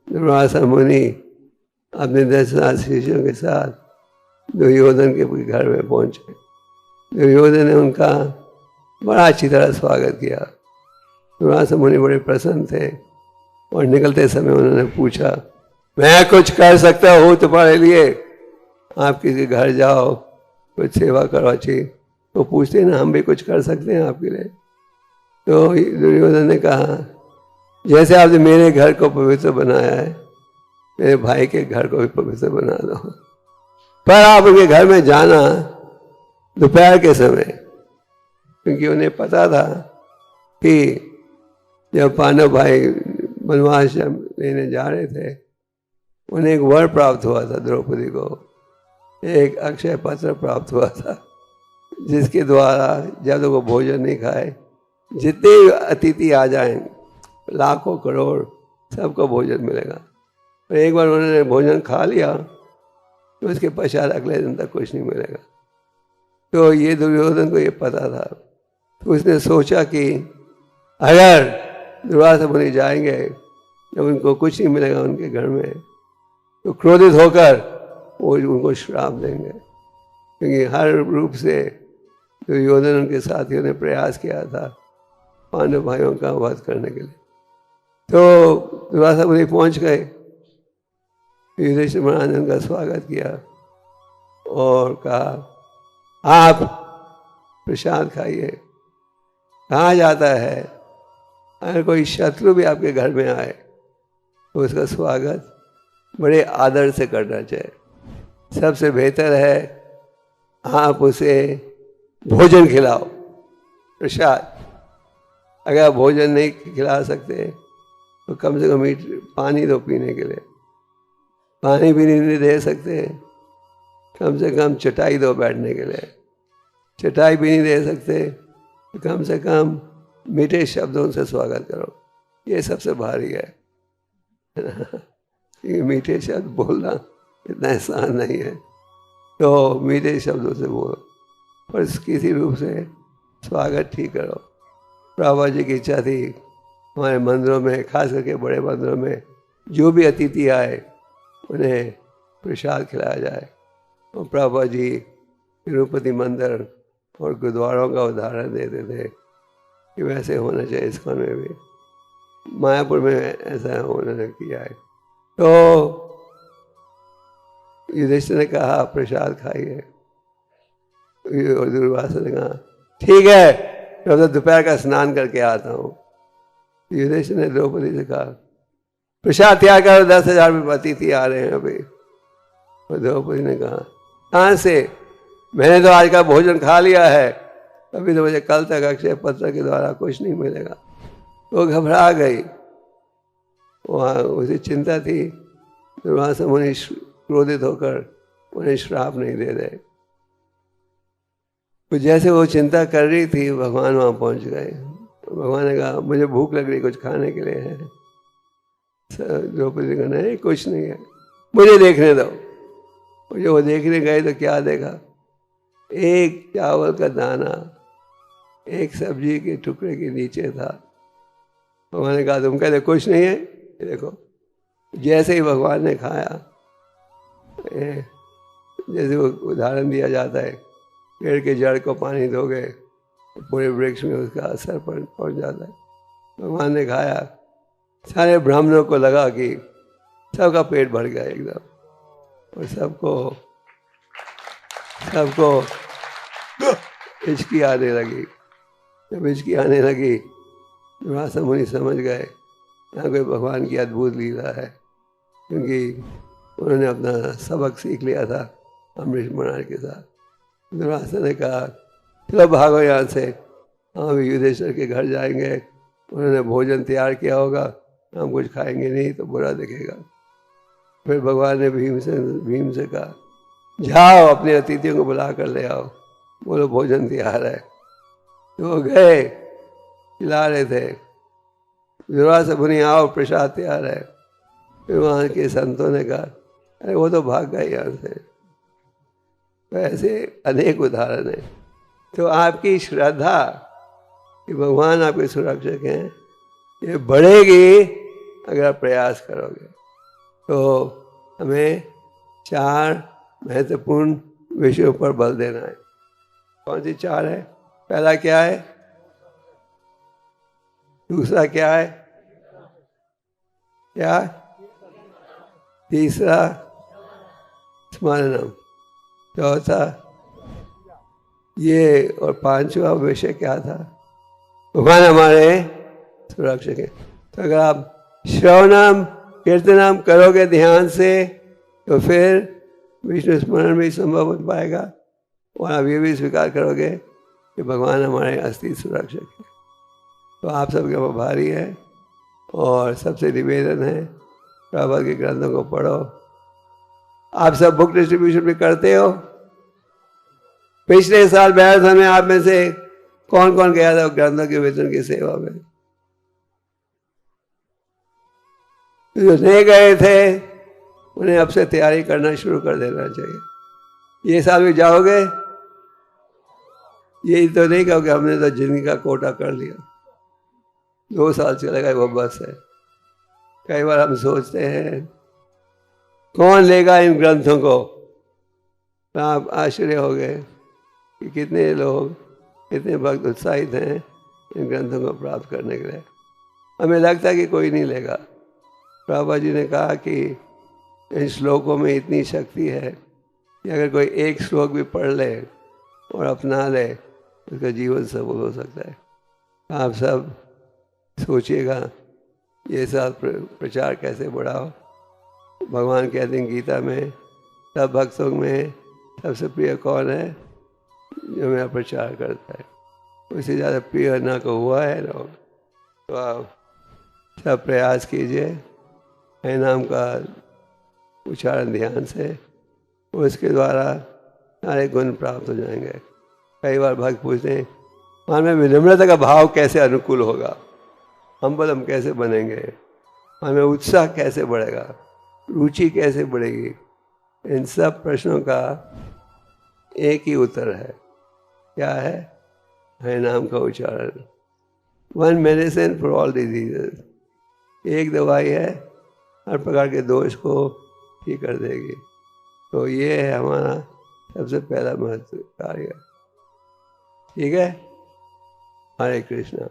दुर्वासा मुनि अपने 10,000 शिष्यों के साथ दुर्योधन के घर में पहुंचे। दुर्योधन ने उनका बड़ा अच्छी तरह स्वागत किया। दुर्वासा मुनि बड़े प्रसन्न थे और निकलते समय उन्होंने पूछा, मैं कुछ कर सकता हूँ तुम्हारे लिए? आप किसी घर जाओ, कुछ सेवा करो अच्छी। तो पूछते ना, हम भी कुछ कर सकते हैं आपके लिए? तो दुर्योधन ने कहा, जैसे आपने मेरे घर को पवित्र बनाया है, मेरे भाई के घर को भी पवित्र बना दो। पर आप उनके घर में जाना दोपहर के समय, क्योंकि उन्हें पता था कि जब पांडव भाई वनवास लेने जा रहे थे, उन्हें एक वर प्राप्त हुआ था, द्रौपदी को एक अक्षय पत्र प्राप्त हुआ था, जिसके द्वारा जब तक वो भोजन नहीं खाए, जितने अतिथि आ जाएं, लाखों करोड़, सबको भोजन मिलेगा। और एक बार उन्होंने भोजन खा लिया तो उसके पश्चात अगले दिन तक कुछ नहीं मिलेगा। तो ये दुर्योधन को ये पता था, तो उसने सोचा कि अगर दुर्वासा मुनि जाएंगे, जब उनको कुछ नहीं मिलेगा उनके घर में, तो क्रोधित होकर वो उनको श्राप देंगे। क्योंकि हर रूप से दुर्योधन उनके साथियों ने प्रयास किया था पांडव भाइयों का वध करने के लिए। तो दुर्वासा मुनि पहुंच गए, युधिष्ठिर महाराज ने उनका स्वागत किया और कहा, आप प्रसाद खाइए। कहा जाता है अगर कोई शत्रु भी आपके घर में आए तो उसका स्वागत बड़े आदर से करना चाहिए। सबसे बेहतर है आप उसे भोजन खिलाओ, प्रसाद। अगर आप भोजन नहीं खिला सकते तो कम से कम पानी दो पीने के लिए। पानी भी नहीं दे सकते, कम से कम चटाई दो बैठने के लिए। चटाई भी नहीं दे सकते तो कम से कम मीठे शब्दों से स्वागत करो। ये सबसे भारी है क्योंकि मीठे शब्द बोलना इतना आसान नहीं है। तो मीठे शब्दों से बोलो, पर किसी रूप से स्वागत ठीक करो। प्रभुपाद जी की इच्छा थी हमारे मंदिरों में, खास करके बड़े मंदिरों में, जो भी अतिथि आए उन्हें प्रसाद खिलाया जाए। और प्रभुपाद जी तिरुपति मंदिर और गुरुद्वारों का उदाहरण देते थे कि वैसे होना चाहिए। इस्कॉन में भी, मायापुर में ऐसा उन्होंने किया है। तो युधिष्ठिर ने कहा, प्रसाद खाइए। और दुर्वासा ने कहा, ठीक है, मैं तो दोपहर का स्नान करके आता हूँ। युधिष्ठिर ने द्रौपदी से कहा, प्रसाद त्याग करो, 10,000 अतिथि आ रहे हैं अभी। और द्रौपदी ने कहा, कहाँ से? मैंने तो आज का भोजन खा लिया है, अभी तो मुझे कल तक अक्षय पत्र के द्वारा कुछ नहीं मिलेगा। वो घबरा गई, वहाँ उसे चिंता थी दुर्वासा मुनि क्रोधित होकर उन्हें श्राप नहीं दे रहे। तो जैसे वो चिंता कर रही थी, भगवान वहाँ पहुँच गए। भगवान ने कहा, मुझे भूख लग रही, कुछ खाने के लिए है? द्रौपदी का नहीं, कुछ नहीं है, मुझे देखने दो। जब वो देखने गए तो क्या देखा, एक चावल का दाना एक सब्जी के टुकड़े के नीचे था। भगवान ने कहा, तुम कहते कुछ नहीं है, देखो। जैसे ही भगवान ने खाया, जैसे वो उदाहरण दिया जाता है, पेड़ के जड़ को पानी दोगे पूरे वृक्ष में उसका असर पहुंच जाता है। भगवान ने खाया, सारे ब्राह्मणों को लगा कि सबका पेट भर गया एकदम, और सबको हिचकी आने लगी। जब हिचकी आने लगी, दुर्वासा मुनि समझ गए यहाँ कोई भगवान की अद्भुत लीला है, क्योंकि उन्होंने अपना सबक सीख लिया था अम्बरीश महाराज के साथ। दुर्वासा ने कहा, चलो भागो यहाँ से, हम युधिष्ठिर के घर जाएंगे, उन्होंने भोजन तैयार किया होगा, हम कुछ खाएंगे नहीं तो बुरा दिखेगा। फिर भगवान ने भीम से कहा, जाओ अपने अतिथियों को बुला कर ले आओ, बोलो भोजन तैयार है। तो वो गए, खिला रहे थे। दुर्वासा मुनि, आओ प्रसाद तैयार है। फिर वहाँ के संतों ने कहा, अरे वो तो भाग गए यहाँ से। तो ऐसे अनेक उदाहरण हैं। तो आपकी श्रद्धा कि भगवान आपके सुरक्षक हैं, ये बढ़ेगी अगर आप प्रयास करोगे। तो हमें 4 महत्वपूर्ण विषयों पर बल देना है। कौन सी 4 है? पहला क्या है? दूसरा क्या है? क्या? तीसरा स्मरणम। चौथा ये, और 5वां विषय क्या था? भगवान हमारे सुरक्षक है। तो अगर आप श्रवणम कीर्तनम करोगे ध्यान से तो फिर विष्णु स्मरण भी संभव हो पाएगा, और आप ये भी स्वीकार करोगे कि भगवान हमारे असली सुरक्षक है। तो आप सबके आभारी है, और सबसे निवेदन है प्रभुपाद के ग्रंथों को पढ़ो। आप सब बुक डिस्ट्रीब्यूशन भी करते हो? पिछले साल मैराथन में आप में से कौन कौन गया था ग्रंथों के वितरण की सेवा में? जो नहीं गए थे उन्हें अब से तैयारी करना शुरू कर देना चाहिए। ये साल भी जाओगे? यही तो नहीं कहोगे हमने तो जिंदगी का कोटा कर लिया, 2 साल चलेगा वो बस है। कई बार हम सोचते हैं कौन लेगा इन ग्रंथों को, तो आप आश्चर्य हो गए कि कितने लोग, कितने भक्त उत्साहित हैं इन ग्रंथों को प्राप्त करने के लिए। हमें लगता है कि कोई नहीं लेगा। प्रभुपाद जी ने कहा कि इन श्लोकों में इतनी शक्ति है कि अगर कोई एक श्लोक भी पढ़ ले और अपना ले, उसका जीवन सफल हो सकता है। आप सब सोचिएगा ये साथ प्रचार कैसे बढ़ाओ। भगवान कहते हैं गीता में, सब भक्तों में सबसे प्रिय कौन है? जो मेरा प्रचार करता है। उससे ज़्यादा प्रिय ना को हुआ है ना। तो आप सब प्रयास कीजिए हरि नाम का उच्चारण ध्यान से, उसके द्वारा सारे गुण प्राप्त हो जाएंगे। कई बार भक्त पूछते हैं मान में विनम्रता का भाव कैसे अनुकूल होगा, हम कैसे बनेंगे, हमें उत्साह कैसे बढ़ेगा, रुचि कैसे बढ़ेगी। इन सब प्रश्नों का एक ही उत्तर है। क्या है? हरि नाम का उच्चारण। 1 मेडिसिन फॉर ऑल डिजीजेस। एक दवाई है हर प्रकार के दोष को ठीक कर देगी। तो ये है हमारा सबसे पहला महत्व कार्य। ठीक है? हरे कृष्णा।